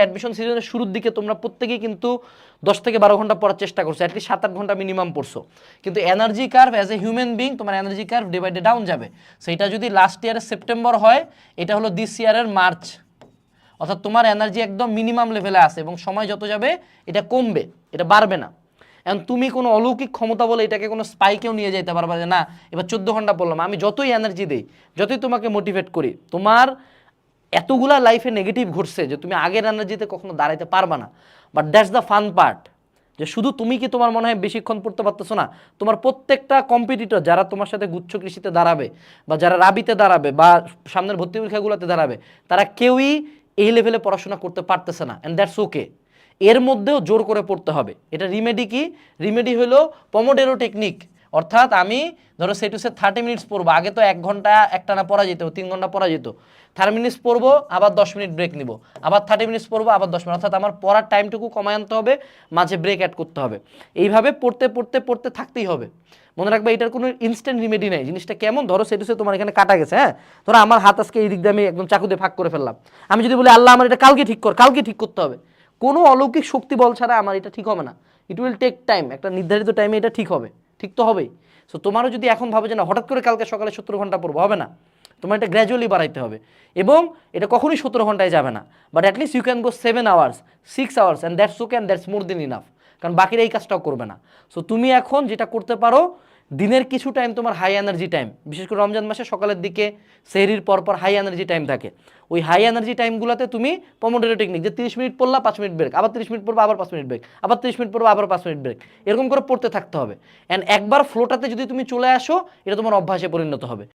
Admission সিজনের শুরুর দিকে তোমরা প্রত্যেকেই কিন্তু 10 থেকে 12 ঘন্টা পড়ার চেষ্টা করছো, অ্যাটলিস্ট 7-8 ঘন্টা মিনিমাম পড়ছো, কিন্তু energy curve as a human being তোমার energy curve day by day down যাবে। সেটা যদি লাস্ট ইয়ারের সেপ্টেম্বর হয়, এটা হলো দিস ইয়ারের মার্চ, অর্থাৎ তোমার এনার্জি একদম মিনিমাম লেভেলে আছে এবং সময় যত যাবে এটা কমবে, এটা বাড়বে না। এখন তুমি কোনো অলৌকিক ক্ষমতা বলে এটাকে কোনো স্পাইকেও নিয়ে যেতে পারবা যে না এবার 14 ঘন্টা পড়লাম, আমি যতই এনার্জি দিই, যতই তোমাকে মোটিভেট করি, তোমার এতগুলা লাইফে নেগেটিভ ঘটছে যে তুমি আগের এনার্জিতে কখনো দাঁড়াইতে পারবা না। But that's the fun part, যে শুধু তুমি কি তোমার মনে হয় বেশিক্ষণ পড়তে পারতেছো না, তোমার প্রত্যেকটা কম্পিটিটর যারা তোমার সাথে গুচ্ছ কৃষিতে দাঁড়াবে বা যারা রাবিতে দাঁড়াবে বা সামনের ভর্তি পরীক্ষাগুলোতে দাঁড়াবে, তারা কেউই এই লেভেলে পড়াশোনা করতে পারতেছে না, অ্যান্ড দ্যাটস ওকে। এর মধ্যেও জোর করে পড়তে হবে। এটা রিমেডি কি? রিমেডি হলো পমোডেরো টেকনিক, অর্থাৎ আমি ধরো সে টু সে 30 মিনিটস পড়বো, আগে তো 1 ঘন্টা একটানা পড়া যেত, 3 ঘন্টা পড়া যেত, 30 মিনিটস পড়বো আবার 10 মিনিট ব্রেক নিব, আবার 30 মিনিটস পড়বো আবার 10 মিনিট, অর্থাৎ আমার পড়ার টাইমটুকু কমায় আনতে হবে, মাঝে ব্রেক অ্যাড করতে হবে। এইভাবে পড়তে পড়তে পড়তে থাকতেই হবে। মনে রাখবে এটার কোনো ইনস্ট্যান্ট রিমেডি নেই। জিনিসটা কেমন, ধরো সে টু সে তোমার এখানে কাটা গেছে, হ্যাঁ, ধরো আমার হাত আজকে এই দিক দিয়ে আমি একদম চাকু দিয়ে ফাঁক করে ফেললাম, আমি যদি বলি আল্লাহ আমার এটা কালকে ঠিক কর, কালকে ঠিক করতে হবে, কোনো অলৌকিক শক্তি বল ছাড়া আমার এটা ঠিক হবে না। ইট উইল টেক টাইম, একটা নির্ধারিত টাইমে এটা ঠিক হবে, ঠিক তো হবেই। সো তোমারও যদি এখন ভাবে যে না হঠাৎ করে কালকে সকালে 17 ঘন্টা পড়বো, হবে না, তোমার এটা গ্র্যাজুয়ালি বাড়াইতে হবে এবং এটা কখনোই 17 ঘন্টায় যাবে না, but at least you can go 7 hours 6 hours and that's okay and that's more than enough, কারণ বাকিরা এই কাজটাও করবে না। সো তুমি এখন যেটা করতে পারো, দিনের কিছু টাইম তোমার হাই এনার্জি টাইম, বিশেষ করে রমজান মাসে সকালের দিকে সেহরির পরপর হাই এনার্জি টাইম থাকে, ওই হাই এনার্জি টাইমগুলোতে তুমি পমোডোরো টেকনিক, যে 30 মিনিট পড়লা 5 মিনিট ব্রেক, আবার 30 মিনিট পড়বো আবার 5 মিনিট ব্রেক, আবার 30 মিনিট পড়বো আবার 5 মিনিট ব্রেক, এরকম করে পড়তে থাকতে হবে। অ্যান্ড একবার ফ্লোটাতে যদি তুমি চলে আসো, এটা তোমার অভ্যাসে পরিণত হবে।